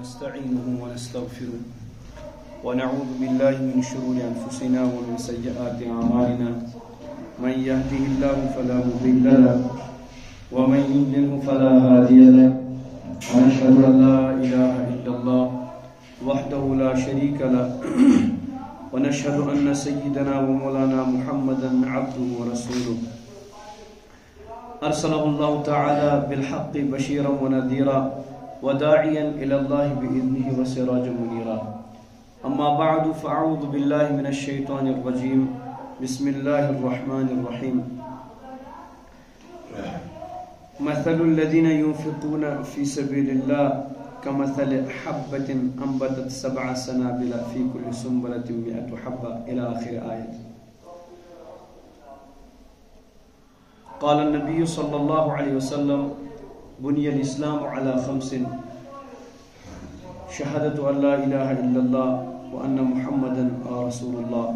ونستعينه ونستغفره ونعوذ بالله من شرور أنفسنا ومن سيئات أعمالنا من يهده الله فلا مضل له ومن يضلل فلا هادي له ونشهد أن لا إله إلا الله وحده لا شريك له ونشهد أن سيدنا ومولانا محمدا عبده ورسوله أرسله الله تعالى بالحق بشيرا ونذيرا وداعيا إلى الله بإذنه وسراجا منيرا أما بعد فأعوذ بالله من الشيطان الرجيم بسم الله الرحمن الرحيم مثل الذين ينفقون في سبيل الله كمثل حبة أنبتت 7 سنابل في كل سنبلة 100 حبة إلى آخر آية. قال النبي صلى الله عليه وسلم بني الإسلام على 5: شهادة أن لا إله إلا الله وأن محمدا رسول الله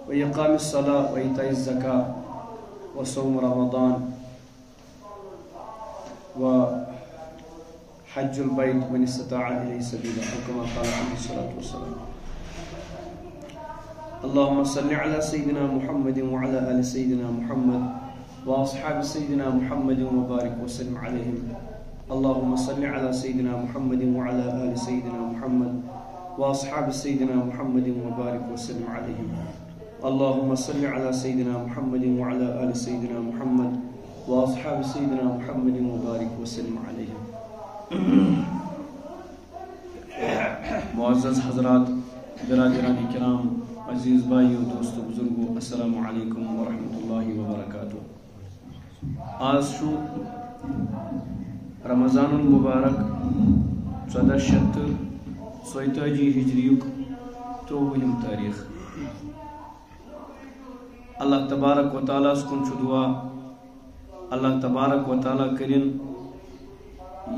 وإقام الصلاة وإيتاء الزكاة وصوم رمضان وحج البيت من استطاع إليه سبيلا أو كما قال عليه الصلاة والسلام. اللهم صل على سيدنا محمد وعلى آل سيدنا محمد وأصحاب سيدنا محمد وبارك وسلم عليهم. اللهم صل على سيدنا محمد وعلى آل سيدنا محمد وأصحاب سيدنا محمد وبارك وسلم عليهم. اللهم صل على سيدنا محمد وعلى آل سيدنا محمد وأصحاب سيدنا محمد وبارك وسلم عليهم. معزز حضرات، برادران کرام، عزیز بھائیو، دوستو، بزرگو، السلام علیکم ورحمۃ اللہ وبرکاتہ. آج شو رمضان المبارک 1440 ہجریک 23 تاریخ. اللہ تبارک و تعالیٰ کن دعا اللہ تبارک و تعالیٰ کرن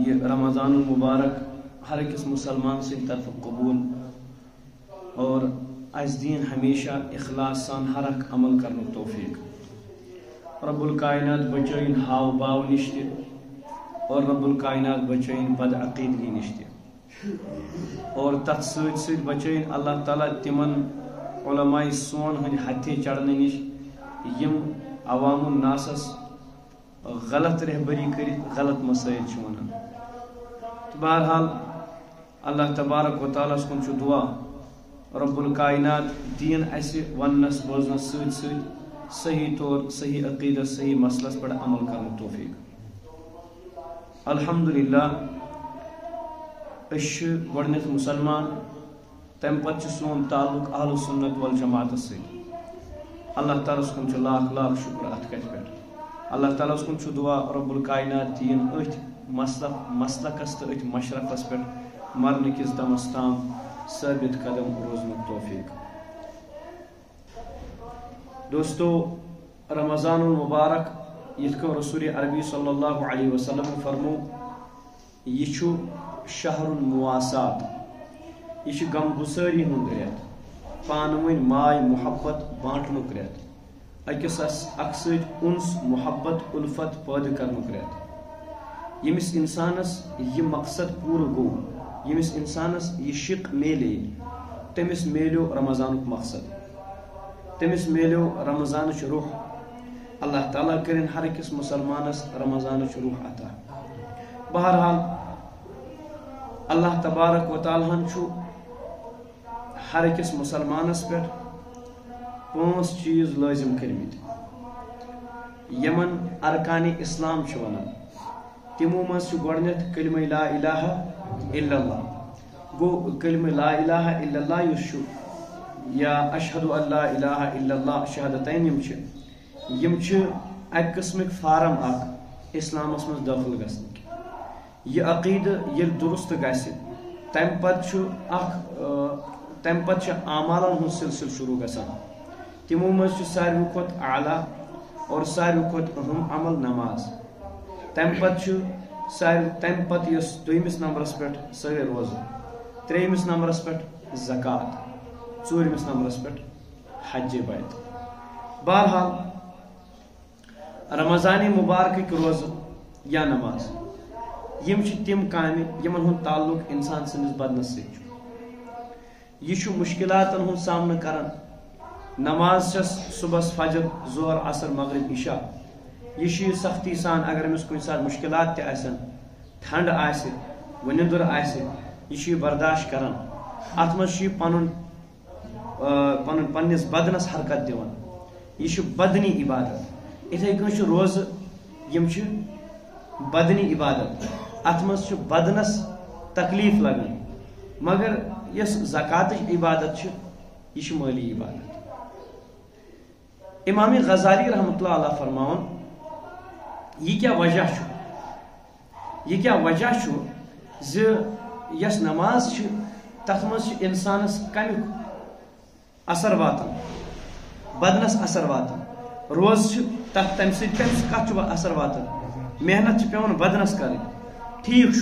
یہ رمضان المبارک ہر أکس مسلمان سے طرف قبول اور اس دین ہمیشہ اخلاص سان ہر اک عمل کرنے توفیق. رب الکائنات بچائن ہاو باو نشتے اور رب الکائنات بچائن بد عقیدگی نشتے اور تت سۭتۍ سۭتۍ بچائن اللہ تعالیٰ تمن علماء سون ہند ہتھے چڑھنے نش یم عوام الناسس غلط رہبری کرت غلط مسائل ونان. بہرحال اللہ تبارک و تعالیٰ کن دعا رب الکائنات دین اسہ ونس بوزنس سۭتۍ سۭتۍ صحیح طور صحیح عقیدت صحیح مسلس پر عمل کرنے توفیق. الحمدللہ گۄڈنیتھ مسلمان، تم پتہ سون تعلق اہل سنت والجماعت سے. اللہ تعالیٰ کن لاکھ لاکھ شکر ات کت پہ. اللہ تعالیٰ کن دعا رب الکائنات دین اتھ مسلکس تو اتھ مشرفس پہ مرنے کس دمس تام ثابت قدم روزن توفیق. دوستو، رمضان المبارک یت کو رسول عربی صلی اللہ علیہ وسلم فرمو یہ شہر المواسات، یہ غم گساری ہند ریت، پانوین ماے محبت بانٹنک ریت، اکس اک سۭتۍ انس محبت الفت پید کرنک ریت. یمس انسانس یہ مقصد پور گو، یمس انسانس یہ شق میلے، تمس میلیو رمضان مقصد، تمس میلیو رمضان روح. اللہ تعالیٰ کرن ہر أکس مسلمانس رمضان روح عطا. بہرحال اللہ تبارک و تعالیٰ ہر أکس مسلمانس پہ 5 چیز لازم کرمت یمن ارکان اسلام ونان. تمو مز گۄڈنیتھ کلمہ لا الہ الا اللہ. گو کلمہ لا الہ الا اللہ یس یا اشہد ان لا الہ الا اللہ شہادتین یم اک قسمک فارم اک اسلامس مز داخل گژھنک. یہ عقیدہ یل درست گژھِ تم پتہ اعمالن ہند سلسلہ شروع گژھان. تمو مز ساروی کھت اعلیٰ اور ساروی کھت اہم عمل نماز. تم پتہ یس دویمس نمبرس پہ سہ روزہ، تریمس نمبرس پہ زکات، ژوٗرمس نمبرس پہ حج بیت. بہرحال رمضان مبارک روزہ یا نماز یم تم کامہ یمن ہند تعلق انسان سندس بدنس ست یہ مشکلات ہند سامنا کران نماز چس صبح فجر ظہر عصر مغرب عشاء یہ سختی سان اگر امس کن سات مشکلات تن ٹھنڈ آسہ وندر آسہ یہ برداشت کران ات مز پن پنس بدنس حرکت دان یہ بدنی عبادت اتھے کن روزہ یم بدنی عبادت ات مز بدنس تکلیف لگان مگر یس زکات عبادت یہ مالی عبادت امام غزالی رحمۃ اللہ علیہ فرمان یہ کیا وجہ یس نماز تر مز انسانس کمیک اثر واتان بدنس اثر واتان روز تم کت اثر واتان محنت پیون بدنس کریں ٹھیک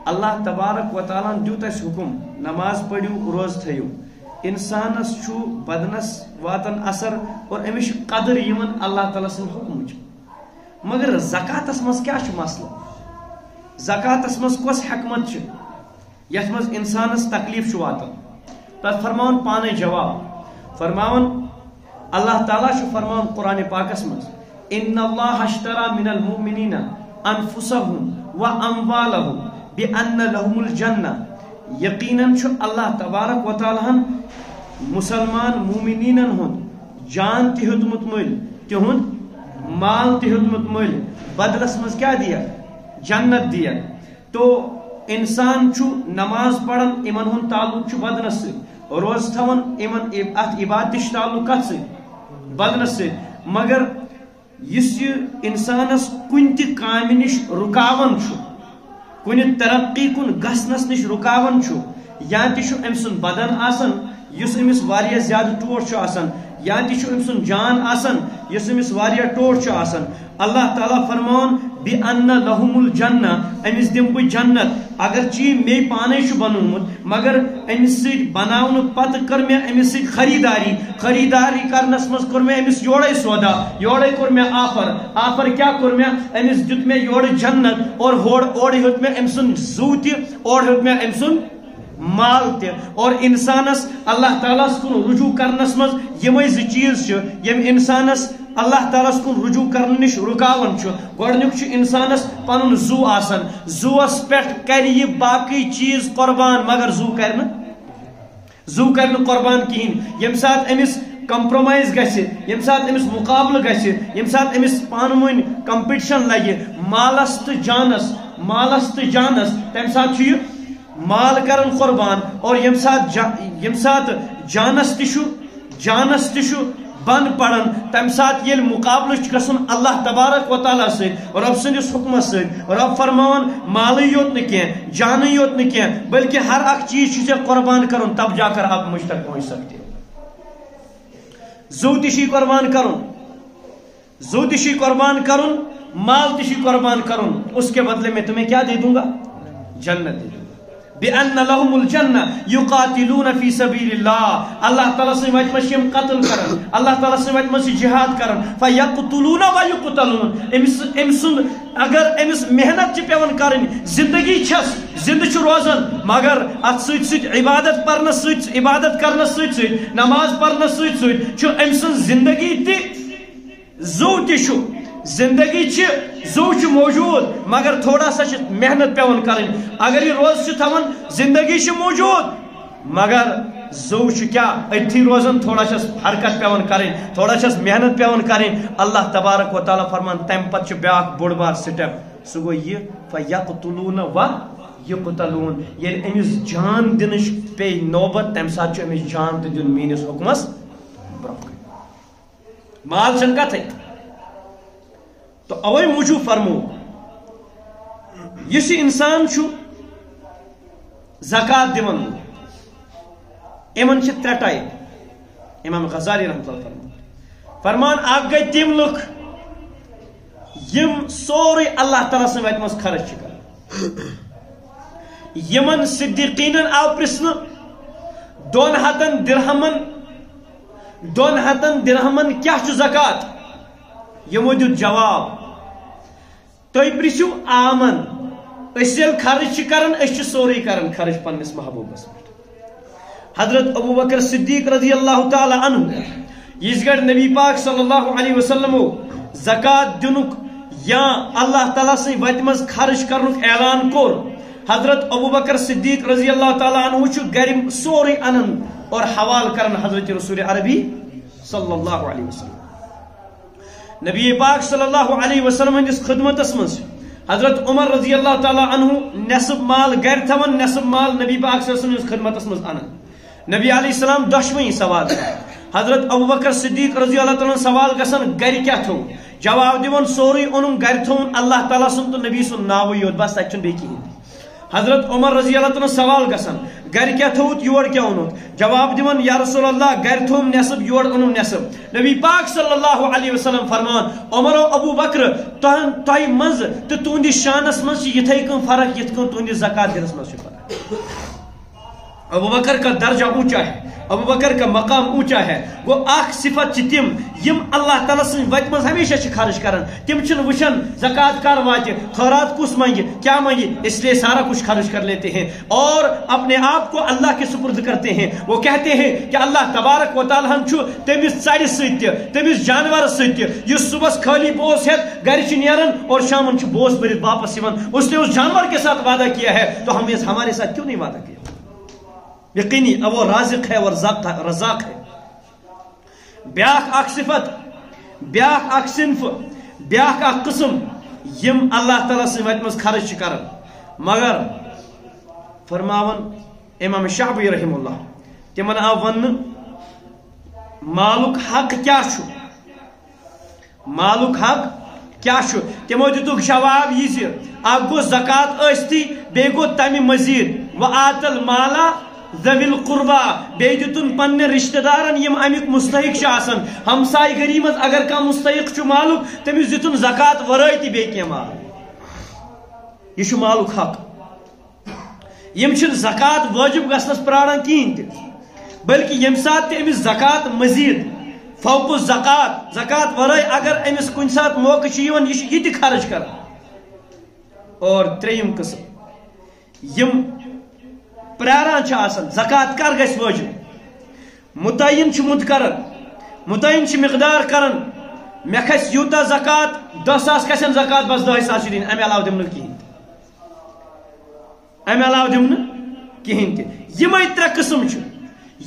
اللہ تبارک و تعالیٰ دیت اس حکم نماز پڑھو روز تھیو انسانس بدنس واتان اثر اور امس قدر یمن اللہ تعالیٰ سن حکم مگر زکاتس مز کیا مسئلہ زکاتس مز کس حکمت یت مز انسانس تکلیف واتان تر فرمان پانے جواب فرمان اللہ تعالیٰ فرمان قرآن پاکس مز ان اللہ اشترى من المؤمنین انفسهم واموالهم بان لهم الجنہ یقیناً اللہ تبارک و تعالیٰ مسلمان مومنین ہند جان تہ ہیوتمت مل تہند مال تہ ہیوتمت مل بدلس مز کیا دیا جنت دیا تو انسان نماز پڑھن امن ہند تعلق بدنس ست روز تھون امن ات عبادت تعلق کت ست بدنس ست مگر اس انسانس کن تہ کام نش رکاون کن ترقی کن گھنس نش رکاون یا تہ ام سن بدن آسان اس امس واریاہ زیادہ ٹوٹ آسان یا تہ ام سن جان آسان اس امس واریاہ ٹوٹ آسان اللہ تعالیٰ فرمان بِأَنَّ لَهُمُ الْجَنَّةِ امس دم بہ جنت اگر چی مے پانے بنومت مگر امس ست بناون پتہ کر میں امس ست خریداری کرنس مز کر میں امس یوڑے سودا یوڑے کر میں آفر کیا کر میں امس دیت میں یوڑ جنت اور اوڑ ہیوت میں ام سن زو تہ اوڑ ہیوت میں ام سن مال تہ اور انسانس اللہ تعالیٰ کن رجوع کرنس مز یمے ز چیز یم انسانس اللہ تعالیٰ کن رجوع کرنے نش رکاون گۄڈنیُک انسانس پنن زو آسان زوس پہ کر یہ باقی چیز قربان مگر زو کر قربان کہین یم سات امس کمپرومائز یم سات امس مقابلہ یم سات امس پان ون کمپٹیشن لگہ مالس تو جانس تم سات مال کرن قربان اور یم سات جانس تہ بند پڑن تم سات یل مقابلہ گھن اللہ تبارک و تعالیٰ ست رب سندس حکمس ست رب فرمان مالی یوت نہ جانے یوت نہ بلکہ ہر اک چیز سے قربان کرن تب جا کر آپ مجھ تک پہنچ سکتے زو تشی قربان کرن مال تشی قربان کرن اس کے بدلے میں تمہیں کیا دے دوں گا جنت دے دوں گا بِأَنَّ لَهُمُ الْجَنَّةِ يُقَاتِلُونَ فِي سَبِيلِ اللَّهِ اللہ تعالیٰ سے وجہ میں قتل کرن اللہ تعالیٰ سے وجہ میں جہاد کرن فَيَقْتُلُونَ وَيُقْتَلُونَ امس اگر امس محنت پیون کرن زندگی زند روزان مگر ات ست عبادت پرنس عبادت کرنس ست نماز پرنس ست ام سن زندگی تہ زو تہ زندگی زو موجود مگر تھوڑا سا محنت پیون کریں اگر یہ روز تھون زندگی موجود مگر زو کیا اتھی روزن تھوڑا حرکت پیون کریں تھوڑا محنت پیون کریں اللہ تبارک و تعالیٰ فرمان تم پتہ بیاکھ بوڑ بار سٹیپ سہ گو یہ فَيَقْتُلُونَ وَيُقْتَلُونَ ییٚلہِ أمِس جان دنش پے نوبت تمہ سات أمِس جان تہ دن میٲنس حکمس برونٛہہ مال چھن کتھے تو اوے موجود فرمو یہ انسان زکات دون امن ترے ٹائپ امام غزالی رحمۃ اللہ فرمان اک گئی تم لوگ یم سوری اللہ تعالیٰ سن وت مز خرچ کر یمن صدیقینن آو پرسن 200 درہمن کیا زکات یمو دیت جواب تُہۍ پرژھِو عامن خرچ کران سوری کران خرچ پنس محبوبس پہ. حضرت ابو بکر صدیق رضی اللہ تعالی عنہ اس گڑ نبی پاک صلی اللہ علیہ وسلم زکات دنک یا اللہ تعالیٰ سی وت مز خرچ کرنک اعلان کور. حضرت ابو بکر صدیق رضی اللہ تعالیٰ عنہ گھر سوری انن اور حوال کرن حضرت رسول عربی صلی اللہ علیہ وسلم. نبی پاک صلی اللہ علیہ وسلم ہندس خدمتس مز حضرت عمر رضی اللہ تعالیٰ عنہ نصب مال گھر تھون نصب مال نبی پاک صلی اللہ علیہ وسلم خدمتس مز انن. نبی علیہ السلام دشوئی سوال حضرت ابو بکر صدیق رضی اللہ تعالیٰ سوال گسن گر کیا تھو جواب دیون سوری اونم گر تھون اللہ تعالیٰ سن تو نبی سن ناوی یوت بس تک بی کہین. حضرت عمر رضی اللہ تعالیٰ سوال گسن گر کیا تھوت یور کیا اونت جواب دیون یا رسول اللہ گر تھوم نصب یور اونم نصب. نبی پاک صلی اللہ علیہ وسلم فرمان عمر و ابو بکر تہ مز تو تہندس شانس مز یتھے کن فرق یت کن تہندس زکات دنس مز فرق. ابو بکر کا درجہ اونچا ہے, ابو بکر کا مقام اونچا ہے. گو اخ صفت تم یم اللہ تعالیٰ سن وت مز ہمیشہ خرچ کران تم چھ وچھن زکات کر وات خیرات کس منگے کیا منگے اس لیے سارا کچھ خرچ کر لیتے ہیں اور اپنے آپ کو اللہ کے سپرد کرتے ہیں. وہ کہتے ہیں کہ اللہ تبارک و تعالیٰ تمس ژڑ ست تمس جانور ست اس صبح خالی بوس ہیت گھر نیران اور شامن بوس بھرت واپس اس نے اس جانور کے ساتھ وعدہ کیا ہے تو ہم ہمارے ساتھ کیوں نہیں وعدہ کیا. یقینی وہ رازق ہے اور رزاق ہے. بیاکھ اخ صفت بیاکھ اخ صنف بیاکھ اخ قسم یم اللہ تعالیٰ سے وت مز خرچ کرن مگر فرماون امام شعبی رحم اللہ تمن آو ون مالک حق کیا چھو مالک حق کیا چھو تمو دتک جواب یہ اخ گو زکات ٲستی بیٚیہِ گو تمہ مزید وآت المالا ذوی القربا بیٚیہِ دِتُن پننہِ رشتہ دارن یم امیک مستحق آسان ہمسائے گری مز اگر کانٛہہ مستحق چھُ مالک تٔمِس دِتُن زکات ورٲے تہِ بیٚیہِ کینٛہہ مال. یہ چھُ مالک حق. یم چھِنہٕ زکات وٲجب گژھنس پراران کِہیٖنۍ تہِ بلکہ ییٚمہِ ساتہٕ تہِ أمِس زکات مزید فوق زکات زکات ورٲے اگر أمِس کُنہِ ساتہٕ موقع چھُ یِوان یہِ چھُ یہِ تہِ خرچ کران. اور ترٛیٚیِم قسم یم پراران چھ آسان زکات کر گژھِ وٲجب متعین چھ متقرر متعین چھ مقدار کران مے کھسہِ یوٗتاہ زکات 10,000 کھسن زکات بس 10,000 دِنۍ امہِ علاوٕ دِمہٕ نہٕ کِہیٖنۍ امہِ علاوٕ دِمہٕ نہٕ کِہیٖنۍ تہِ. یِمے ترٛےٚ قٕسم چھِ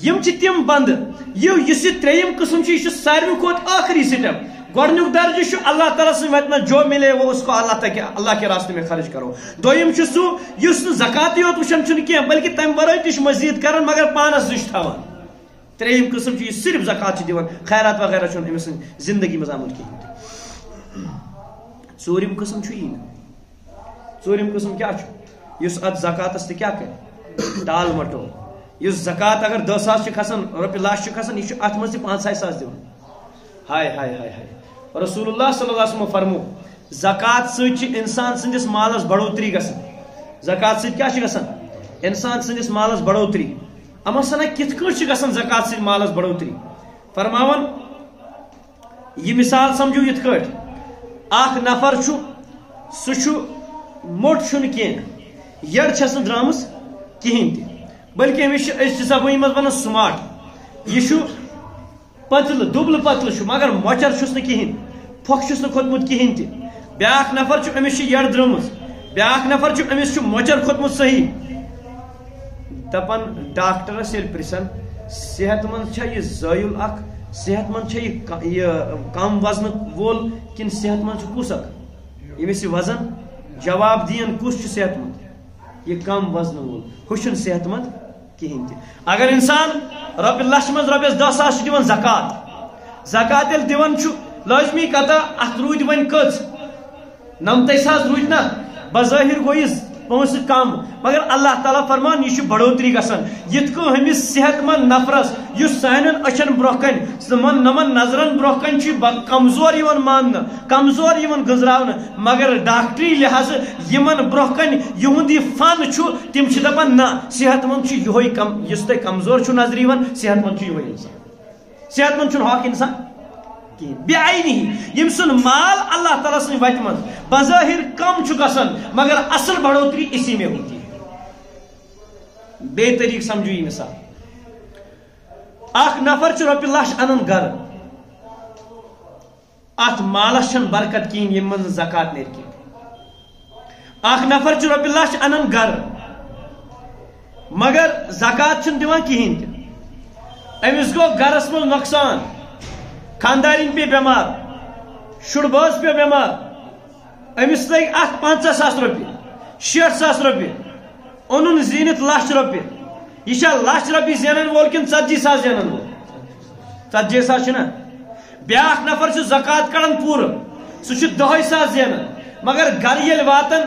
یم چھِ تِم بندٕ یُس یہِ ترٛیٚیِم قٕسم چھُ یہِ چھُ ساروی کھۄتہٕ ٲخری سٹیپ. گۄڈنیُک درجہ چھُ اللہ تعالیٰ سٕنٛدِ وتہِ منٛز جو ملے وہ اس کو اللہ کے راستے میں خرچ کرو. دوٚیِم چھُ سُہ یُس نہٕ زکاتٕے یوت وٕچھان چھُنہٕ کینٛہہ بلکہ تمہِ ورٲے تہِ چھُ مزید کران مگر پانس نِش تھاوان. ترٛیٚیِم قٕسم چھُ یہِ صرف زکات چھُ دِوان خیرات وغیرہ چھُنہٕ أمۍ سٕنٛدِ زندگی منٛز آمُت کِہیٖنۍ تہِ. ژوٗرِم قٕسم چھُ یی نہٕ. ژوٗرِم قٕسم کیٛاہ چھُ یُس اتھ زکاتس تہِ کیٛاہ کرِ ٹال مٹول. یُس زکات اگر 10,000 چھِ کھسان رۄپیہِ لچھ چھِ کھسان یہِ چھُ اتھ منٛز تہِ 5,000 دِوان. ہاے ہاے ہاے ہاے. رسول اللہ صلی اللہ علیہ وسلم فرمو زکات سۭتۍ انسان سندس مالس بڑوتری گژھان. زکات سۭتۍ کیٛاہ چھِ گژھان انسان سندس مالس بڑوتری. اما سنا کِتھ کٲٹھۍ چھِ گژھان زکات سۭتۍ مالس بڑوتری. فرماون یہ مثال سمجھو یِتھ کٲٹھۍ اکھ نفر چھُ سُہ چھُ موٚٹ چھُنہٕ کینٛہہ یٔڑ چھس نہٕ درٛامٕژ کِہیٖنۍ تہِ بلکہ أمِس چھِ أزچہِ زبٲنۍ منٛز ونان سماٹ. یہِ چھُ پتلہٕ دُبلہٕ پتلہٕ چھُ مگر مۄچر چھُس نہٕ کِہیٖنۍ پھۄکھ چھُس نہٕ کھوٚتمُت کِہیٖنۍ تہِ. بیاکھ نفر چھُ أمِس چھِ یٔڑ درٛٲمٕژ بیاکھ نفر چھُ أمِس چھُ مۄچر کھوٚتمُت صحیح. دپان ڈاکٹرس ییٚلہِ پرژھان صحت مند چھا یہِ زٲیُل اکھ صحت مند چھا یہِ کم وزنہٕ وول کِنہٕ صحت مند چھُ کُس اکھ ییٚمِس یہِ وزن جواب دِیَن کُس چھُ صحت مند یہِ کم وزنہٕ وول ہُہ چھُنہٕ صحت مند کِہیٖنۍ تہِ. اگر انسان رۄپیہِ لچھ منٛز رۄپیس 10,000 چھُ دِوان زکات زکات ییٚلہِ دِوان چھُ لٲزمی کتھا اتھ روٗدۍ وۄنۍ کٔژ 90,000 روٗدۍ نا بظٲہر گوٚو یہِ پونٛسہٕ کم مگر اللہ تعالیٰ فرمان یہ بڑوتری گژھان. یِتھ کٔنۍ ہُمِس صحت مند نفرس یُس سانٮ۪ن أچھن برٛونٛہہ کنۍ نمن نظرن برٛونٛہہ کنۍ چھُ کمزور یِوان ماننہٕ کمزور یِوان گٔنٛزراونہٕ مگر ڈاکٹری لحاظہٕ یِمن برٛونٛہہ کنۍ یِہُنٛد یہِ فن چھُ تِم چھِ دپان نہ صحت مند چھُ یِہوے یُس تۄہہِ کمزور چھُ نظرِ یِوان صحت مند چھُ یِہوے انسان صحت مند چھُنہٕ ہۄکھ انسان کہیں بعینہ یم سن مال اللہ تعالیٰ سن وتہ من بظاہر کم چھ گژھان مگر اصل بڑھوتری اسی میں ہوتی ہے بے طریق سمجھو یہ مثال اخ نفر چھ رۄپیہِ لچھ انان گھر ات مالس چھن برکت کہین یم من زکات نیر کی اخ نفر چھ رۄپیہِ لچھ انان گھر مگر زکات چھن دِوان کہین تہ امس گو گرس من نقصان خاندارین پہ بیمار شُر باز پہ بیمار امس لگ ات 50,000 رۄپیہِ 60,000 رۄپیہِ اونن زینت لچھ رۄپیہِ یہ چھا لچھ رۄپیہِ زینن وول کن 40,000 زینن وول 40,000 چھنا بیاکھ نفر چھ زکات کڑان پورٕ سُہ چھُ 10,000 زینان مگر گھر ییٚلہِ واتان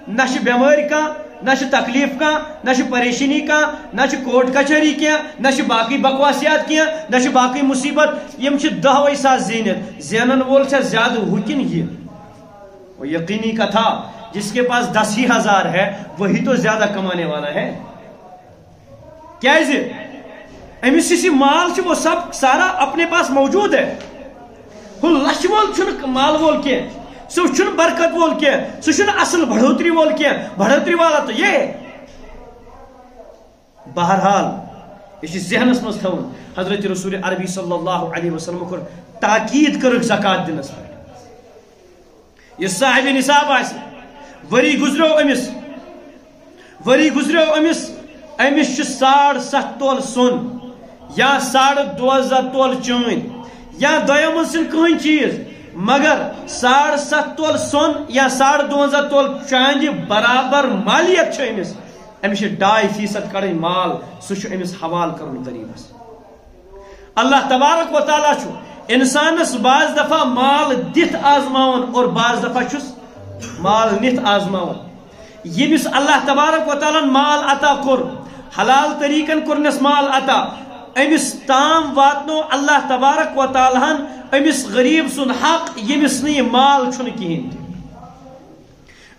نہ چھِ بیمٲرۍ کانٛہہ نہ چھِ تکلیف کانٛہہ نہ چھِ پریشانی کانٛہہ نہ چھِ کوٹ کچہری کینٛہہ نہ چھِ باقی بکواسیات کینٛہہ نہ چھِ باقی مصیبت یم چھِ 10,000 زینت زینن وول چھا زیادہ ہُہ کِنہٕ یہِ وہ یقینی کتھا جس کے پاس 10,000 ہے وہی تو زیادہ کمانے والا ہے کیازِ امس یُس یہِ مال چھُ وہ سب سارا اپنے پاس موجود ہے ہُہ لچھ وول چھُنہٕ مال وول کینٛہہ سُہ چھُنہٕ برکت وول کینٛہہ سُہ چھُنہٕ اصل بڑھوتری وول کینٛہہ بڑھوتری والا تو یہ بہرحال یہ چھُ ذہنس منٛز تھاوُن حضرت رسول عربی صلی اللہ علیہ وسلم کوٚر تاکید کٔرٕکھ زکات دِنس پٮ۪ٹھ یہِ صاحب نصاب آسہِ ؤری گُزریو أمس أمس چھُ 7.5 تولہٕ سۄن یا 12.5 تولہٕ چٲنۍ یا دۄیو منٛز چھُنہٕ کٕہٕنۍ چیٖز مگر 7.5 تولہٕ سۄن یا 12.5 تولہٕ چاندِ برابر مالیت چھِ أمس أمس چھِ 2.5% کڑٕنۍ مال سُہ چھُ أمس حوالہٕ کرُن غریبس اللہ تبارک و تعالیٰ چھُ انسانس بعض دفعہ مال دِتھ آزماون اور بعض دفعہ چھُس مال نِتھ آزماون ییٚمِس اللہ تبارک و تعالیٰ مال عطا کوٚر حلال طریقن کوٚرنس مال عطا امس تام واتنو اللہ تبارک و تعالیٰ ہن امس غریب سن حق یمس نہ یہ مال چھُنہٕ کہین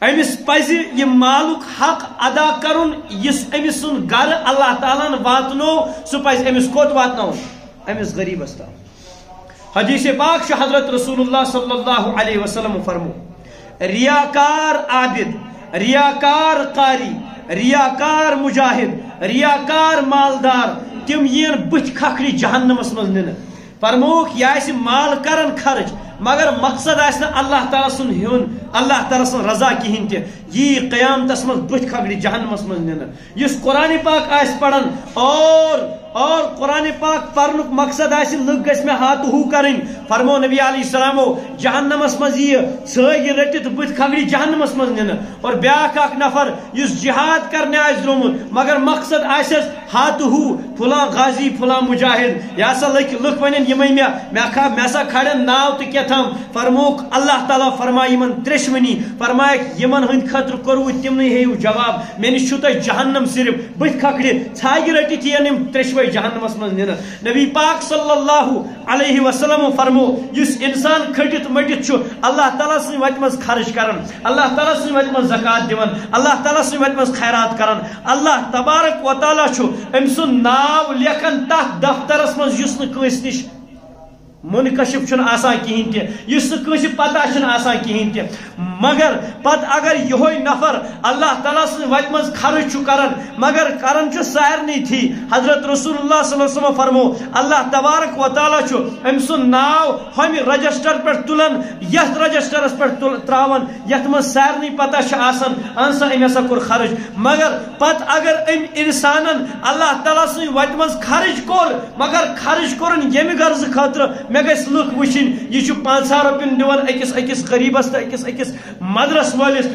امس پزِ یہ مالک حق ادا کرن یس امس سن گھر اللہ تعالیٰ ہن واتنو سہ پزِ امس کوت واتناون امس غریبس تام حدیث پاک چھ حضرت رسول اللہ صلی اللہ علیہ وسلم فرمو ریاکار عابد ریاکار قاری ریاکار مجاہد ریاکار مالدار تم ین بت کھکھڑی جہنمس مز نن فرموک یہ آسہِ مال کرن خرچ مگر مقصد آسہِ نہٕ اللہ تعالیٰ سُن ہیون اللہ تعالیٰ سن رضا کہین تہِ یی قیامتس مز بت کھکھڑی جہنمس مز نن یس قرآن پاک آسہِ پران اور قرآن پاک پرنک مقصد آسہِ لُکھ گژھِ مےٚ ہاتھ ہو کرٕنۍ فرمو نبی علیہ السلامو جہنمس مز یہِ ژھٲے رٔٹِتھ بٕتھِ کھکھڑی جہنمس مز نِنہٕ اور بیاکھ اکھ نفر یُس جہاد کرنہِ آسہِ درٛومُت مگر مقصد آسٮ۪س ہاتھ ہو فلاں غازی فلاں مجاہد یہ ہسا لُکھ ونن یِمے مےٚ ہسا کھڑٮ۪ن ناو تہٕ کیٛاہتام فرموک اللہ تعالیٰ فرمایہِ یِمن ترٛیشوٕنی فرمایکھ یِمن ہٕنٛدِ خٲطرٕ کوٚروٕ تِمنٕے ہیٚیِو جواب مےٚ نِش چھُو تۄہہِ جہنم صرف بٕتھِ کھکھڑِ ژھاگہِ رٔٹِتھ یِن یِم ترٛیشوے جہنمس مز نِنہٕ نبی پاک صلی اللہ علیہ وسلم فرمو یُس انسان کھٹِتھ مٹِتھ چھُ اللہ تعالیٰ سٕنٛدِ وتہِ منٛز خرچ کران اللہ تعالیٰ سٕنٛدِ وتہِ منٛز زکات دِوان اللہ تعالیٰ سٕنٛدِ وتہِ منٛز خیرات کران اللہ تبارک و تعالیٰ چھُ أمۍ سُنٛد ناو لیکھان تتھ دفترس منٛز یُس نہٕ کٲنٛسہِ نِش منکشف چھُنہٕ آسان کہین تہِ یُس نہٕ کٲنٛسہِ پتہ چھُنہٕ آسان کہین تہِ مگر پتہٕ اگر یِہوے نفر اللہ تعالیٰ سٕنٛدِ وتہِ منٛز خرچ چھُ کران مگر کران چھُ سارنٕے تھی حضرت رسول اللہ صلی اللہ علیہ وسلم فرمو اللہ تبارک و تعالیٰ چھُ أمۍ سُنٛد ناو ہۄمہِ رجسٹر پٮ۪ٹھ تُلان یتھ رجسٹرس پٮ۪ٹھ تراوان یتھ منٛز سارنٕے پتہ چھِ آسان اہن سا أمۍ ہسا کوٚر خرچ مگر پتہٕ اگر أمۍ انسانن اللہ تعالیٰ سٕنٛدِ وتہِ منٛز خرچ کوٚر مگر خرچ کوٚرُن ییٚمہِ غرضہٕ خٲطرٕ مےٚ گژھِ لُکھ وٕچھِنۍ یہِ چھُ 500 رۄپین دِوان أکِس غریٖبس تہٕ أکِس مدرس وٲلِس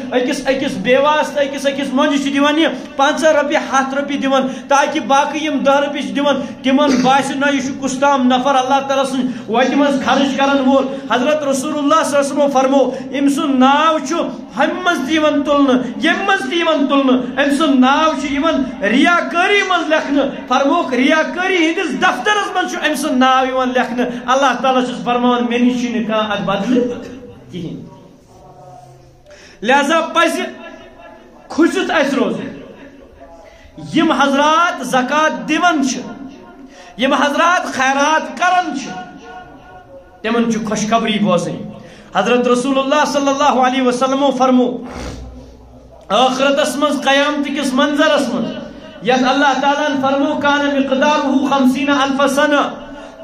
أکِس بیواہس تہٕ أکِس مۄنجہِ چھِ دِوان یہِ 500 رۄپیہِ 100 رۄپیہِ دِوان تاکہِ باقٕے یِم 10 رۄپیہِ چھِ دِوان تِمن باسہِ نہ یہِ چھُ کُستام نفر اللہ تعالیٰ سٕنٛدِ وتہِ منٛز خرچ کرن وول حضرت رسول اللہ صلی اللہ علیہ وسلم فرمو أمۍ سُنٛد ناو چھُ ہُمہِ منٛز تہِ یِوان تُلنہٕ ییٚمہِ منٛز تہِ یِوان تُلنہٕ أمۍ سُنٛد ناو چھُ یِوان ریاکٲری منٛز لیکھنہٕ فرموکھ ریاکٲری ہٕنٛدِس دفترس منٛز چھُ أمۍ سُنٛد ناو یِوان لیکھنہٕ اللہ تعالیٰ چھُس فرماوان مےٚ نِش چھُنہٕ کانٛہہ اتھ بدلہٕ کہیٖنۍ لہذا پزِ کھُژِتھ اسہِ روزُن یِم حضرات زکات دِوان چھِ یِم حضرات خیرات کران چھِ تمن چھ خوشخبری بوزن حضرت رسول اللہ صلی اللہ علیہ وسلم فرمو آخرت من قیامت کس منظر من یت اللہ تعالیٰ فرمو کان مقدارہ 50,000 سنہ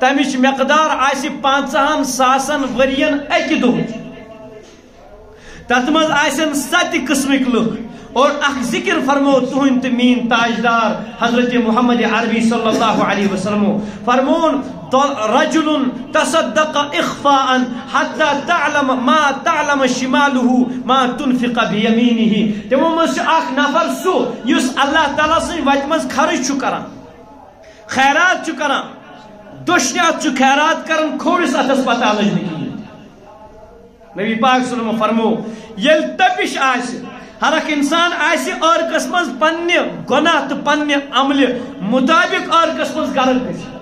تمچ مقدار آسی 50,000 ورین اکی دو تت مز آسن 7 قسمک لوگ اور اخ ذکر فرمو تہند تو مین تاجدار حضرت محمد عربی صلی اللہ علیہ وسلم فرمون رجل تصدق اخفاء حتى تعلم ما تعلم شماله ما تنفق بيمينه تمو مز اخ نفر سو یس اللہ تعالی سن وت مز خرچ چھ کران خیرات چھ کران دشنیات چھ خیرات کرن کھوڑس اتس پتہ لجن نبی پاک صلی اللہ علیہ وسلم فرمو یل تپش آس ہر اک انسان آس عرقس مز پنہ گناہ تو پنہ عمل مطابق عرقس مز غرق گژھِ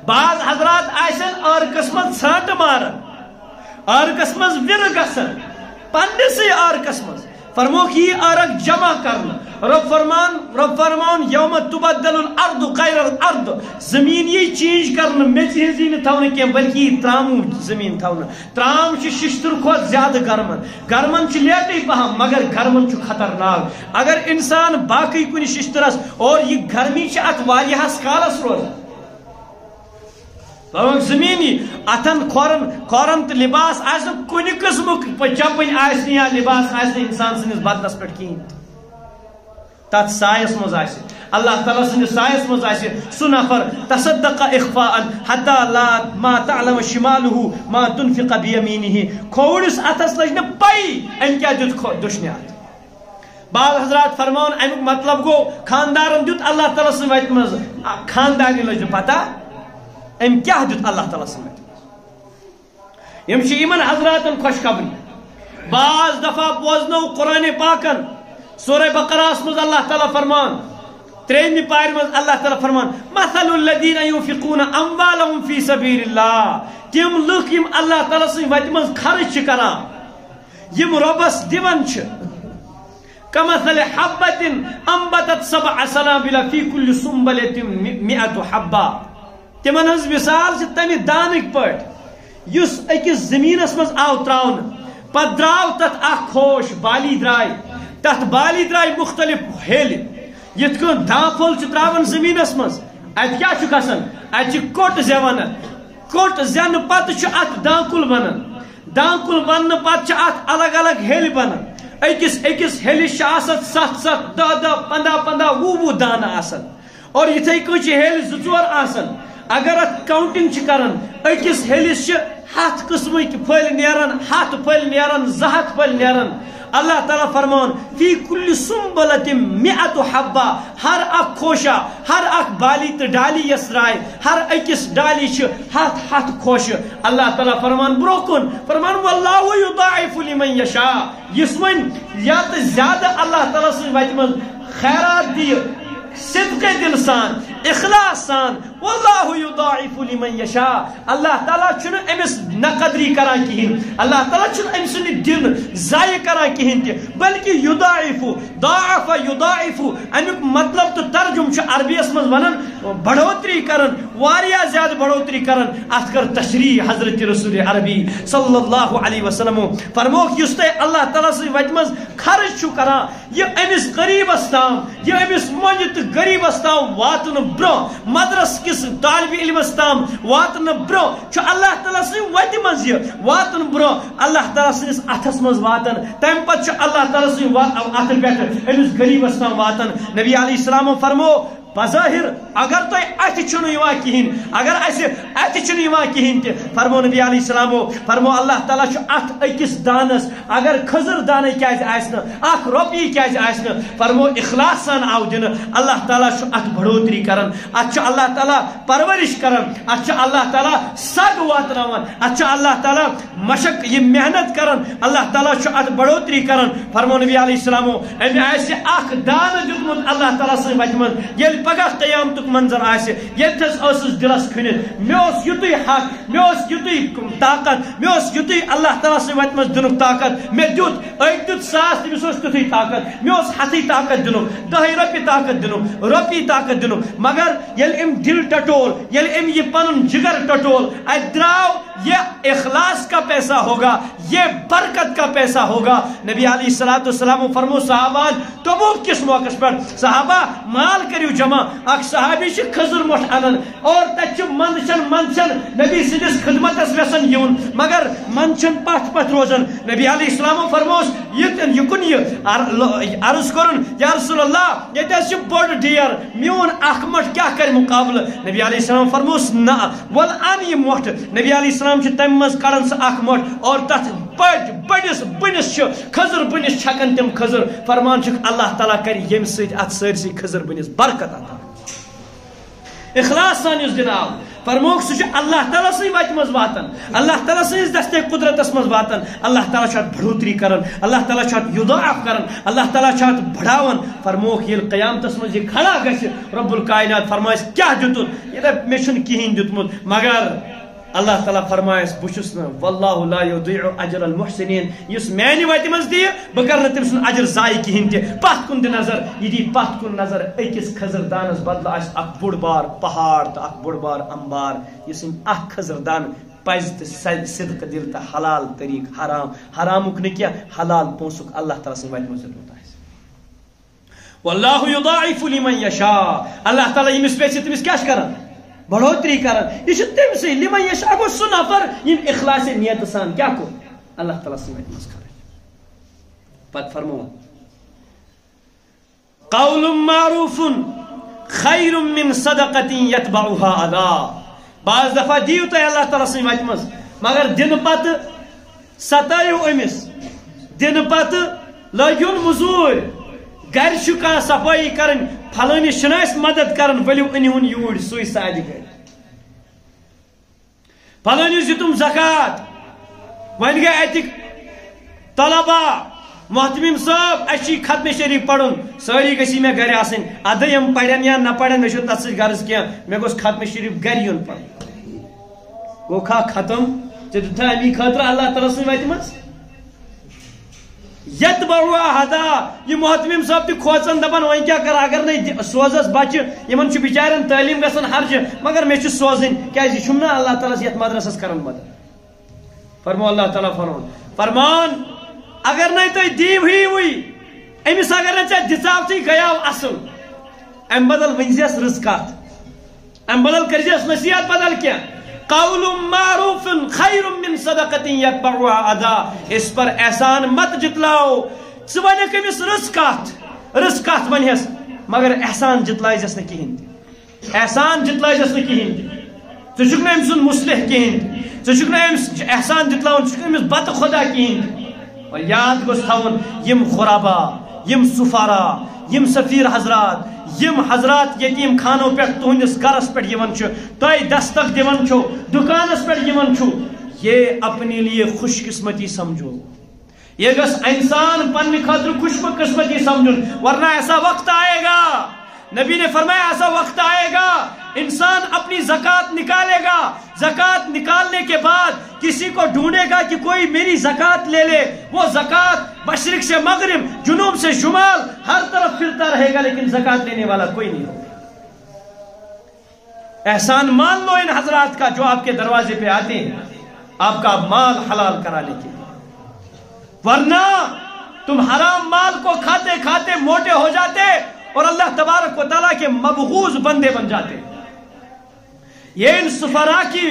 بعض حضرات آسن عرقس مز ژھانٹہ مارن عرقس مز ور گژھن پنسے عرقس مز فرمو کہ یہ عرق جمع کرنا رب فرمان یوم تبدل الارض غیر الارض زمین یہ چینج کرنا میچ ہزی نہ تھونا کی بلکہ ترامو زمین تھونا ترام چھ ششتر کھوت زیادہ گرمن چھ لیٹی پہم مگر گرمن چھ خطرناک اگر انسان باقی کن ششترس اور یہ گرمی چھ ات واریہس کالس روز زمینی اتن کھورن تو لباس آس کن قسمک چپن آس یا لباس آس انسان سنس بدنس پہ کہین تت سایس مز اللہ تعالیٰ سندس سایس مز سہ نفر تصدق اخفاء حتى لا ما تعلم شماله ما تنفق بيمينه کھوڑس اتس لج نہ پئی ام کیا دیت دشنیات بعض حضرات فرمان امیک مطلب گو خاندارن دیت اللہ تعالیٰ سن وت مز خاندانی لج پتہ ام کیا دیت اللہ تعالیٰ سن وت یم چھ یمن حضراتن خوشخبری بعض دفعہ بوزنو قرآن پاکن سورہ بقرہ مز اللہ تعالیٰ فرمان 3 پار مز اللہ تعالیٰ فرمان مثل الذین ينفقون اموالهم فی سبیل اللہ تم لوک یم اللہ تعالیٰ سن وت مز خرچ کران یم ربس دیون چھ کمثل حبۃ انبتت 7 سنابل فی کل سنبلۃ 100 حبہ تمن ہز مثال چھ تمہ دانک پٹ یس اکس زمینس مز آو تراون پت دراو تت اخ خوش بالی درائی تت بالی درائی مختلف ہیل یت کن دانپھل چھ تراون زمینس مز ات کیا چھ گژھان ات چھ کوٹ زیون کوٹ زین پتہ چھ ات دانکل بنان دانکل بنن پتہ چھ ات الگ الگ ہیل بنان اکس ہیلس چھ آسان 7 10 15 20 دانہ آسان اور یتھے کن چھ ہیل 2 آسان اگر ات کاؤنٹنگ چھ کران اکس ہیلس چھ 7 قسمک پھل نیران 7 پھل نیران 2 پھل نیران اللہ تعالیٰ فرمان فی کل سنبلۃ 100 حبہ ہر اک کھوشا ہر اک بالی تو ڈالی یس رائے ہر اکس ڈالی چھ 7 کھوش اللہ تعالیٰ فرمان بروکن فرمان واللہ یضاعف لمن یشاء یس ون یا تو زیادہ اللہ تعالیٰ سن وت مز خیرات دی صدق دل سان اخلاص سان واللہ یضاعف لمن یشاء اللہ تعالیٰ چھن امس نقدری کران کہین اللہ تعالیٰ چھن امس دن ضائع کران کہین بلکہ یضاعف ضاعف یضاعف امیک مطلب تو ترجم چھ عربیس مز ونن بڑھوتری کرن واریاہ زیادہ بڑھوتری کرن ات کر تشریح حضرت رسول عربی صلی اللہ علیہ وسلم فرموک یس تہ اللہ تعالیٰ سن وت مز خرچ چھ کران یہ امس غریبس تام یہ امس مونج تو غریبس تام واتن برو مدرس کس طالب علمس تام واتن برو چھ اللہ تعالیٰ سن وت مز یہ واتن برو اللہ تعالیٰ سنس اتھس مز واتن تم پت چھ اللہ تعالیٰ سن اتھ پہ امس غریبس تام واتن نبی علیہ السلام فرمو بظاہر اگر تو ات چھن کہین اگر اس ات چھن کہین تہ فرمو نبی علیہ السلام فرمو اللہ تعالیٰ چھ ات اکس دانس اگر کھزر دانے کیاز آسن اخ روپی کیاز آسن فرمو اخلاص سان آو دن اللہ تعالیٰ چھ ات بڑھوتری کرن ات چھ اللہ تعالیٰ پرورش کرن ات چھ اللہ تعالیٰ سگ واتناون ات چھ اللہ تعالیٰ مشق یہ محنت کرن اللہ تعالیٰ چھ ات بڑھوتری کرن فرمو نبی علیہ السلام امی آس اخ دان دیتمت اللہ تعالیٰ سن وت من یل پگہ قیامتک منظر آسہ یتھس ٲسٕس دلس کھٔنِتھ مےٚ اوس یُتُے حق مےٚ اوس یُتُے طاقت مےٚ اوس یُتُے اللہ تعالیٰ سٕنٛدِ وتہِ منٛز دِنُک طاقت مےٚ دیُت أکۍ دیُت 100 تٔمِس اوس تیُتھُے طاقت مےٚ اوس ہتھٕے طاقت دِنُک 10 رۄپیہِ طاقت دِنُک رۄپیہِ طاقت دِنُک مگر ییٚلہِ أمۍ دل ٹٹول ییٚلہِ أمۍ یہِ پنُن جگر ٹٹول اَتہِ درٛاو یہ اخلاص کا پیسہ ہوگا یہ برکت کا پیسہ ہوگا نبی علیہ الصلوۃ والسلام فرمو صحابان تبوک کس موقع پر صحابہ مال کریو جمع اک صحابی چھ خضر مٹھ انن اور تچ منچن نبی سندس خدمتس ویسن یون مگر منچن پتھ پتھ روزن نبی علیہ السلام فرموس یکن یہ عرض کرن یا رسول اللہ یہ چھ بڑ ڈیر میون اخ مٹھ کیا کر مقابلہ نبی علیہ السلام فرموس نہ ول ان یہ مٹھ نبی علیہ السلام چھ تم مز کڑن سہ اخ مٹھ اور تتھ بڑس بنس خضر بنس چھکن تم خضر فرمان چھ اللہ تعالیٰ کر یم سۭتۍ ات سٲرسٕے خضر بنس برکت عطا اخلاص سان یُس جناب فرموک سہ اللہ تعالیٰ سی وتہِ منٛز واتان اللہ تعالیٰ سٕنٛدِس دستے قدرتس منٛز واتان اللہ تعالیٰ چھُ اتھ بڑھوتری کران اللہ تعالیٰ چھُ اتھ یضاعف کران اللہ تعالیٰ چھُ اتھ بڑھاوان فرموک ییٚلہِ قیامتس منٛز یہ کھڑا گژھِ رب الکائنات فرمایس کیاہ دیُتُن یہ دپ مےٚ چھُنہٕ کِہیٖنۍ دیُتمُت مگر اللہ تعالیٰ فرمایس بہس واللہ لا یضیع اجر المحسنین اس میانہ وتہِ منٛز دِیہِ بہٕ کر نہٕ تٔمۍ سُنٛد اجر ضایع کِہیٖنۍ تہِ پتھ کُن دِ نظر یہ دی پتھ کُن نظر أکِس خضر دانس بدلہٕ آسہِ اکھ بوٚڑ بار پہاڑ تہٕ اکھ بوٚڑ بار امبار یُس اکھ خضر دان پزِ تہٕ صدقہٕ دِل تہٕ حلال طریٖق حرامُک نہٕ کینٛہہ حلال پونٛسُک اللہ تعالیٰ سٕنٛدِ وتہِ منٛز دیُتمُت آسہِ واللہ یضاعف لمن یشاء اللہ تعالیٰ ییٚمِس یژھِ تٔمِس کیاہ چھُ کران بڑھوتری کران یہ تم سے لمن یشاء گو سہ نفر یم اخلاص نیت سان کیا کو اللہ تعالیٰ سن مز کر پت فرمو قول معروف خیر من صدقۃ یتبعها اذى بعض دفعہ دیو تہ اللہ تعالیٰ سن وتہِ مز مگر دن پت ستایو امس دن پت لگیون مزور گر کھانا صفائی کرن پھلانس چھنہ مدد کرن ولو انہون یور سوئی سادِ گر پھلانس دیتم زکات ون گئی اتک طلبا محتمم صاحب اچھی ختم شریف پڑھن ساری گسی میں گھر آسن ادھ یم پڑھن یا نہ پڑھن مے تت سی غرض کی مے گوس ختم شریف گھر یون پڑھ گو کھا ختم ژے دِتھا امی خاطر اللہ تعالیٰ سٕنٛدِ وتہِ منٛز یتبعوا ہدا یہ محتمم صاحب تہ کھوژان دپان وۄنۍ کیاہ کر اگر نہ سوزس بچہ یمن چھ بچارن تعلیم گژھان ہرجہ مگر مے چھ سوزن کیازِ یہ چھُم نہ اللہ تعالیٰ یتھ مدرسس کران مدد فرمو اللہ تعالیٰ فرمان اگر نہ تُہۍ دیوہی امس اگر نہ ژےٚ دِژاو ژٕ گٔیاو اصل ام بدل ؤنزیس رٕژ کتھ ام بدل کٔرزیس نصیحت بدل کینٛہہ قول معروف خیر من صدقۃ یتبعها اذى اس پر احسان مت جتلاؤ ژٕ ونکھ أمِس رٕژ کتھ ونہس مگر احسان جتلٲیزس نہٕ کِہیٖنۍ احسان جتلٲیزس نہٕ کِہیٖنۍ ژٕ چھُکھ نہٕ أمۍ سُنٛد مُصلح کِہیٖنۍ ژٕ چھُکھ نہٕ أمِس احسان جتلاوُن ژٕ چھُکھ أمِس بتہٕ خۄدا کِہیٖنۍ اور یاد گوٚژھ تھاوُن یم خرابا یم سفارا یم سفیر حضرات یم حضرات یتیم خانوں پہ تہندس گرس پہ تہ دستک دان چھو دکانس پہ یہ اپنے لیے خوش قسمتی سمجھو یہ گس انسان پنہ خاطر خوش قسمتی سمجھن ورنہ ایسا وقت آئے گا نبی نے فرمایا ایسا وقت آئے گا انسان اپنی زکات نکالے گا زکات نکالنے کے بعد کسی کو ڈھونڈے گا کہ کوئی میری زکات لے لے وہ زکات مشرق سے مغرب جنوب سے شمال ہر طرف پھرتا رہے گا لیکن زکات لینے والا کوئی نہیں ہوگا احسان مان لو ان حضرات کا جو آپ کے دروازے پہ آتے ہیں آپ کا مال حلال کرانے کے لیے ورنہ تم حرام مال کو کھاتے کھاتے موٹے ہو جاتے اور اللہ تبارک و تعالیٰ کے مبغوض بندے بن جاتے یہ ان سفراء کی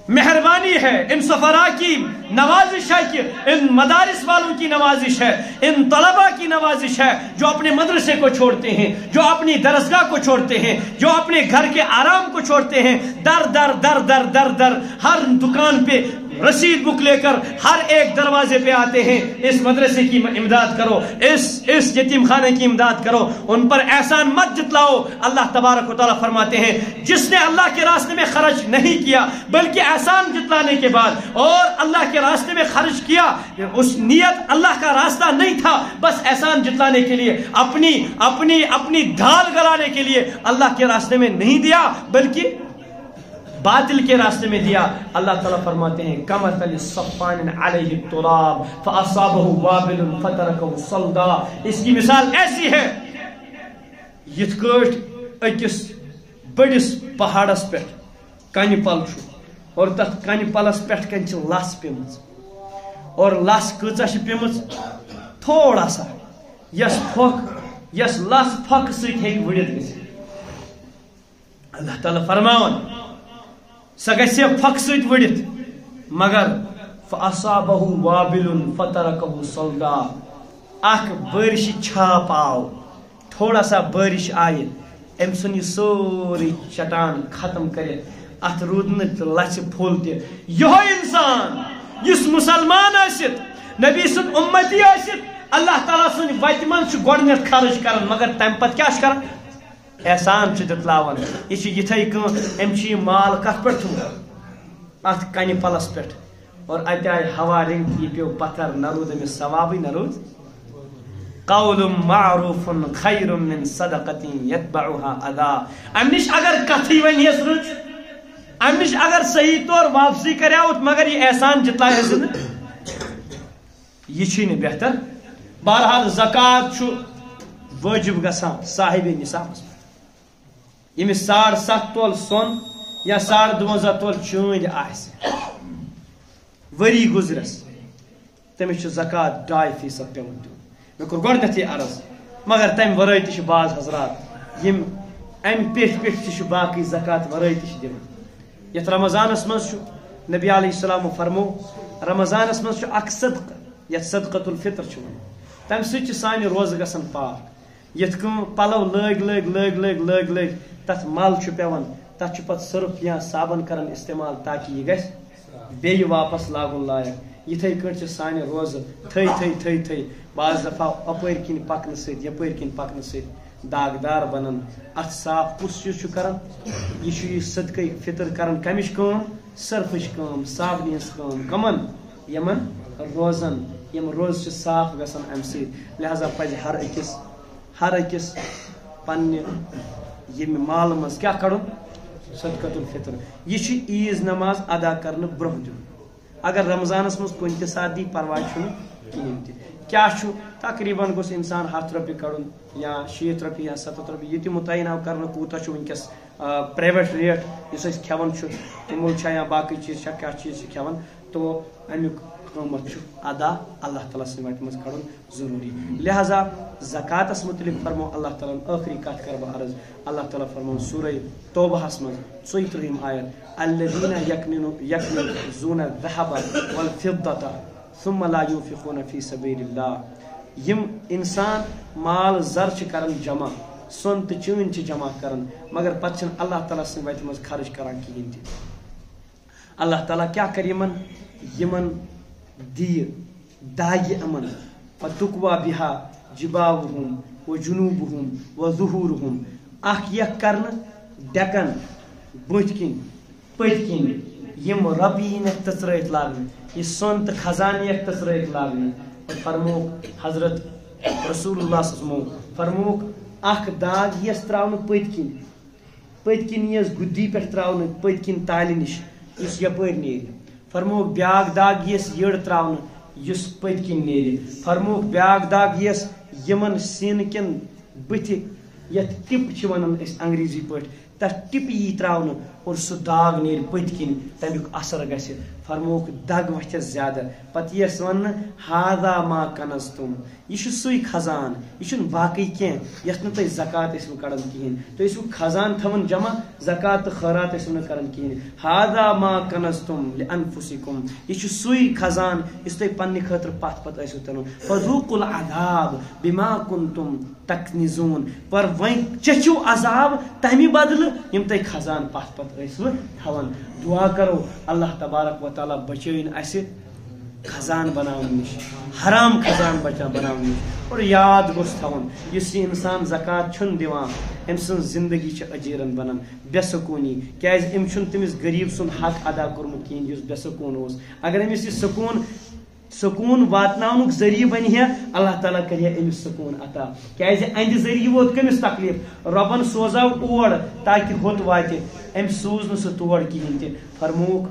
مہربانی ہے ان سفراء کی نوازش ہے کہ ان مدارس والوں کی نوازش ہے ان طلباء کی نوازش ہے جو اپنے مدرسے کو چھوڑتے ہیں جو اپنی درسگاہ کو چھوڑتے ہیں جو اپنے گھر کے آرام کو چھوڑتے ہیں در در در در در در ہر دکان پہ رسید بک لے کر ہر ایک دروازے پہ آتے ہیں، اس مدرسے کی امداد کرو، اس یتیم خانے کی امداد کرو، ان پر احسان مت جتلاؤ۔ اللہ تبارک و تعالیٰ فرماتے ہیں جس نے اللہ کے راستے میں خرچ نہیں کیا بلکہ احسان جتلانے کے بعد اور اللہ کے راستے میں خرچ کیا، اس نیت اللہ کا راستہ نہیں تھا، بس احسان جتلانے کے لیے، اپنی ڈھال گلانے کے لیے اللہ کے راستے میں نہیں دیا بلکہ باطل کے راستے میں دیا، اللہ تعالیٰ فرماتے ہیں کمثل صفوان علیہ التراب فاصابہ وابل فترکہ صلدا۔ اس کی مثال ایسی ہے یتھ کٲٹھۍ أکِس بڑس پہاڑس پہ کنہ پل چھُ اور تتھ کنہ پلس پہ کن لس پیمٕژ اور لس کۭژاہ چھِ پیمٕژ تھوڑا سا، یس لس پھۄکہٕ سۭتۍ ہیٚکہِ ؤڑِتھ گٔژھِتھ۔ اللہ تعالیٰ فرماوان سۄ گژھِ پھۄکہٕ سۭتۍ ؤڑِتھ مگر فاصابہ وابل فترکہ صلدا، اکھ بارشہِ چھاپ آو، تھوڑا سا بارش آیہِ، أمۍ ژھُن یہِ سورُے چٹان ختم کٔرِتھ، اتھ روٗد نہٕ لژھِ پھوٚل تہِ۔ یِہوے انسان یُس مسلمان ٲسِتھ، نبی سُنٛد اُمتی ٲسِتھ، اللہ تعالیٰ سٕنٛدِ وتہِ منٛز چھُ گۄڈٕنیتھ خرچ کران مگر تمہِ پتہٕ کیٛاہ چھُ کران؟ احسان چھُ دِتلاوان۔ یہِ چھُ یِتھے کٲم، أمۍ چھُ یہِ مال کتھ پٮ۪ٹھ تھوٚومُت؟ اتھ کنہِ پلس پٮ۪ٹھ، اور اتہِ آیہِ ہوا رنٛگۍ، یہِ پیوٚو پتھر، نہ روٗد أمِس ثوابٕے نہ روٗد۔ قول معروف خیر من صدقۃ یتبعها اذى، امہِ نش اگر کتھٕے ونہس رٕژ، امہِ نش اگر صحیح طور واپسی کریاوت مگر یہ احسان جتلایس نہٕ، یہ چھی نہٕ بہتر۔ بہرحال زکات چھُ وٲجب گژھان صاحب نصابس پٮ۪ٹھ، ییٚمِس 7.5 تولہٕ سۄن یا 52.5 تولہٕ چٲندۍ آسہِ، ؤری گُزرس تٔمِس چھُ زکات 2% پیوان دیُن۔ مےٚ کوٚر گۄڈٕنیتھٕے عرض، مگر تمہِ ورٲے تہِ چھِ بعض حضرات یِم امہِ پیٚٹھۍ تہِ چھِ باقٕے زکات ورٲے تہِ چھِ دِوان۔ یتھ رمضانس منٛز چھُ نبی علیہ السلام فرمو، رمضانس منٛز چھُ اکھ صدقہٕ یتھ صدقۃ الفطر چھُ ونان، تمہِ سۭتۍ چھِ سانہِ روزٕ گژھان پاک۔ یتھ کٔنۍ پلو لٲگۍ تتھ مل چھُ پیوان، تتھ چھُ پتہٕ سرف یا صابن کران استعمال تاکہ یہ گژھِ بیٚیہِ واپس لاگُن لایق۔ یتھے کٲٹھۍ چھِ سانہِ روزٕ تھٔے بعض دفعہ اپٲرۍ کِنۍ پکنہٕ سۭتۍ یپٲرۍ کِنۍ پکنہٕ سۭتۍ داغدار بنان، اتھ صاف کُس چیٖز چھُ کران؟ یہ چھُ یہِ صدقے فطر کران کمِچ کٲم؟ سرفٕچ کٲم، صابنہِ ہٕنٛز کٲم، کمن؟ یمن روزن، یم روزٕ چھِ صاف گژھان امہِ سۭتۍ۔ لہذا پزِ ہر أکِس پننہِ ییٚمہِ مالہٕ منٛز کیٛاہ کڑُن؟ صدقۃ الفطر۔ یہ چھُ عیٖز نماز ادا کرنہٕ برونٛہہ دیُن، اگر رمضانس منٛز کُنہِ تہِ ساتہٕ دی پرواے چھُنہٕ کِہیٖنۍ تہِ۔ کیا چھُ تقریباً گوٚژھ انسان 100 رۄپیہِ کڑُن یا 60 رۄپیہِ یا 70 رۄپیہِ، یہ تہِ مُتعین آو کرنہٕ کوٗتاہ چھُ ونکیٚس پرایویٹ ریٹ یُس أسۍ کھٮ۪وان چھُ، توٚمُل چھا یا باقٕے چیٖز چھا، کیٛاہ چیٖز چھِ کھٮ۪وان، تو امیُک قۭمت چھُ ادا اللہ تعالیٰ سٕنٛدِ وتہِ منٛز کڑُن ضروٗری۔ لہذا زکاتس متعلق فرمو اللہ تعالیٰ ٲخری کتھ کرٕ بہٕ عرض، اللہ تعالیٰ فرمو سورہ توبہس منٛز 34 آیت، الذین یکنزون الذهب والفضة ثم لا ينفقون في سبيل الله، یم انسان مال زر چھ کران جمع، سون تو چٲنۍ چھ جمع کران مگر پتہٕ چھنہٕ اللہ تعالیٰ سٕنٛدِ وتہِ منٛز خرچ کران کہیٖنۍ تہِ۔ اللہ تعالیٰ کیٛاہ کرِ یمن دِیہِ داگہِ یمن فتُقوا بِہا جِباہُہُم وجنوٗبُہُم وظہوٗرُہُم، اکھ یکھ کرنہٕ ڈیکن بٔتھۍ کِنۍ پٔتۍ کِنۍ، یم رۄپیہِ یِنکھ تٔژرٲیِتھ لاگنہٕ، یہ سون تو خزانہ یک تٔژرٲیِتھ لاگنہٕ۔ فرموک حضرت رسول اللہ صلی اللہ علیہ وسلم فرموک اکھ داغ یس تراونہٕ پٔتۍ کِنۍ یس گُدی پٮ۪ٹھ تراونہٕ پٔتۍ کِنۍ تالہِ نِش یُس یپٲرۍ نیرِ، فرموک بیاکھ داغ یس یٔڑ تراونہٕ یُس پٔتۍ کِنۍ نیرِ، فرموک بیاکھ داغ یس یمن سیٖنہٕ کٮ۪ن بٕتھِ یتھ ٹِپ چھِ ونان أسۍ انگریزی پٲٹھۍ، تتھ ٹِپہِ یی تراونہٕ اور سُہ داغ نیرِ پٔتۍ کِنۍ، تمیُک اثر گژھِ، فرموک دگ وتھٮ۪س زیادٕ، پتہٕ یس وننہٕ ہاذا ما کنزتم، یہ چھُ سُے خزان، یہ چھُنہٕ باقٕے کینٛہہ یتھ نہٕ تُہۍ زکات ٲسوٕ کڑان کہیٖنۍ، تُہۍ ٲسوٕ خزان تھاوان جمع، زکات تہٕ خٲرات ٲسوٕ نہٕ کران کہیٖنۍ، ہاذا ما کنزتم لانفسکم، یہ چھُ سُے خزان یُس تُہۍ پننہِ خٲطرٕ پتھ ٲسوٕ تُلان، فذوقوا العذاب بما کنتم تکنزون، پر وۄنۍ چیٚچھِو عذاب تمہِ بدلہٕ یم تہ کھسان پتھ پتھ ٲسوٕ تھاوان دعا کرو اللہ تبارک و تعالیٰ بچٲیِن اسہِ خزان بناون نش حرام خزان بناون نش اور یاد گوٚژھ تھاوُن یُس یہِ انسان زکات چھُنہٕ دِوان أمۍ سٕنٛز زندگی چھِ اجیرن بنان بے سکوٗنی کیازِ أمۍ چھُنہٕ تٔمِس غریٖب سُنٛد حق ادا کوٚرمُت کِہیٖنۍ یُس بے سکوٗن اوس اگر أمِس یہِ سکوٗن واتناونُک ذٔریعہٕ بنہِ ہا اللہ تعالیٰ کرِ ہا أمِس سکوٗن عطا کیازِ اَہنٛدِ ذٔریعہٕ ووت کٔمِس تکلیٖف رۄبن سوزاو اور تاکہِ ہوٚت واتہِ أمۍ سوٗز نہٕ سُہ تور کِہیٖنۍ تہِ فرمووُکھ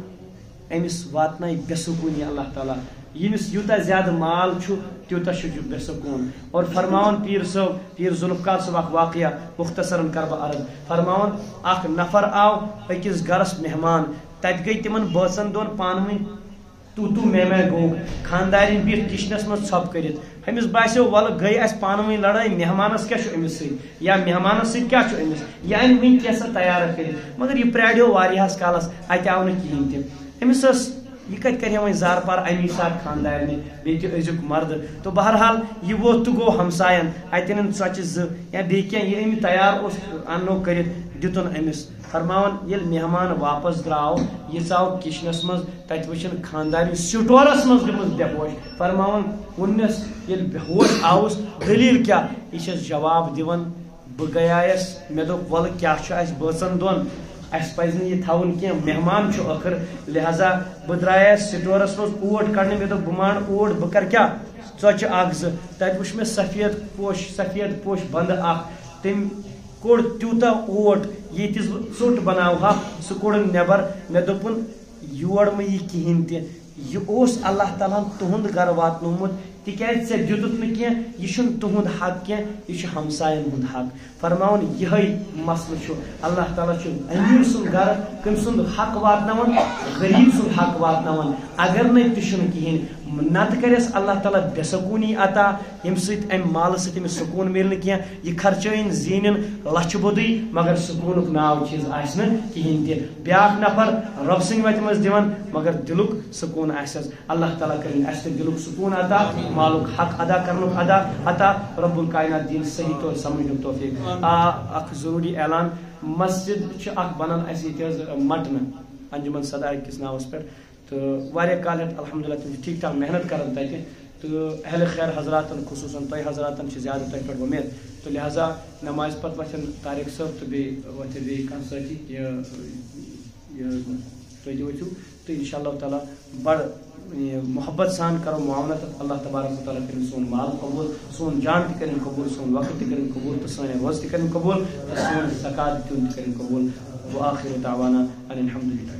أمِس واتنایہِ بے سکوٗنی اللہ تعالیٰ ییٚمِس یوٗتاہ زیادٕ مال چھُ تیوٗتاہ چھُ بے سکوٗن اور فرماوان پیٖر صٲب پیٖر ذوالفقار صٲب اکھ واقعہ مختصرن کر بہٕ عرض فرماوان اکھ نفر آو أکِس گرس مہمان تتہِ گٔے تِمن بٲژن دۄن پانہٕ ؤنۍ تو میں گوٚو خاندارین بِہِتھ کچنس منٛز ژھۄپہٕ کٔرِتھ أمِس باسیو وَلہٕ گٔے اَسہِ پانہٕ ؤنۍ لڑٲے مہمانس کیاہ چھُ أمِس سۭتۍ یا مہمانس سۭتۍ کیاہ چھُ أمِس یہِ اَنہِ وٕنۍ کینٛژھا تیار کٔرِتھ مگر یہِ پرٛاریو واریاہس کالس اَتہِ آو نہٕ کِہیٖنۍ تہِ أمِس ٲس یہ کتہِ کرِ وۄنۍ زار پار امی ساتہٕ خاندارنہِ بیٚیہِ تہِ أزیُک مرد تہٕ بہرحال یہِ ووت تہٕ گوٚو ہمساین اتہِ أنِن ژۄچہِ زٕ یا بیٚیہِ کینٛہہ یہِ أمۍ تیار اوس اننو کٔرِتھ دِتُن أمِس فرماوان ییٚلہِ مہمان واپس درٛاو یہِ ژاو کچنس منٛز تتہِ وٕچھن خاندارنہِ سٹورس منٛز گٔمٕژ بے ہوش فرماوان ووٚننس ییٚلہِ بے ہوش آوُس دٔلیٖل کیٛاہ یہِ چھس جواب دِوان بہٕ گٔیایس مےٚ دوٚپ وَلہٕ کیٛاہ چھُ اَسہِ بٲژن دۄن اَسہِ پَزِ نہٕ یہِ تھاوُن کینٛہہ مہمان چھُ ٲخٕر لہذا بہٕ درٛایس سٹورس منٛز اوٹ کڑنہِ مےٚ دوٚپ بہٕ مانہٕ اوٹ بہٕ کرٕ کیٛاہ ژۄچہِ اکھ زٕ تتہِ وٕچھ مےٚ سفید پوش بنٛدٕ اکھ تٔمۍ کوٚڑ تیوٗتاہ اوٹ ییٚتِس بہٕ ژوٚٹ بناوٕ ہا سُہ کوٚڑُن نٮ۪بر مےٚ دوٚپُن یور مہٕ یہِ کِہیٖنۍ تہِ یہِ اوس اللہ تعالیٰ ہن تُہُنٛد گرٕ واتنومُت تِکیازِ ژےٚ دِتُتھ نہٕ کینٛہہ یہِ چھُنہٕ تُہُنٛد حق کینٛہہ یہِ چھُ ہمساین ہُنٛد حق فرماوان یِہے مسلہٕ چھُ اللہ تعالیٰ چھُ امیٖر سُنٛد گرٕ کٔمۍ سُنٛد حق واتناوان غریٖب سُنٛد حق واتناوان اگر نہٕ تہِ چھُنہٕ کِہیٖنۍ نتہٕ کرٮ۪س اللہ تعالیٰ بے سکوٗنی عطا ییٚمہِ سۭتۍ امہِ مالہٕ سۭتۍ أمِس سکوٗن مِلہِ نہٕ کینٛہہ یہِ خرچٲیِن زیٖنِن لچھِ بوٚدُے مگر سکوٗنُک ناو چیٖز آسہِ نہٕ کِہیٖنۍ تہِ بیاکھ نفر رۄبہٕ سٕنٛدِ وتہِ منٛز دِوان مگر دِلُک سکوٗن آسٮ۪س اللہ تعالیٰ کٔرِنۍ اَسہِ تہِ دِلُک سکوٗن عطا مالُک حق ادا کرنُک عطا رب الکائنات دِنۍ صحیح طور سمجھنُک توفیق اکھ ضروٗری اعلان مسجد چھِ اکھ بنان اَسہِ ییٚتہِ حظ مٹنہٕ انجمن صداق کِس ناوس پٮ۪ٹھ تہٕ واریاہ کال ہٮ۪تھ الحمدُاللہ تِم چھِ ٹھیٖک ٹھاک محنت کران تتہِ تہٕ اہلِ خیر حضراتن خصوٗصن تۄہہِ حضراتن چھِ زیادٕ تۄہہِ پٮ۪ٹھ وۄمید تہٕ لہذا نمازِ پتہٕ وۄتھن طارق صٲب تہٕ بیٚیہِ وۄتھِ بیٚیہِ کانٛہہ سٲتھی تُہۍ تہِ ؤتھِو تہٕ انشاء اللہ تعالیٰ بڑٕ محبت سان کرو معاونت اللہ تبارک و تعالیٰ کرن سون مال قبول سون جان تہِ کرن قبول سون وقت تہِ کرن قبول تہٕ سٲنۍ روز تہِ کرن قبول تہٕ سون زکات دیُن تہِ کرن قبول وآخر دعوانا ان الحمدللہ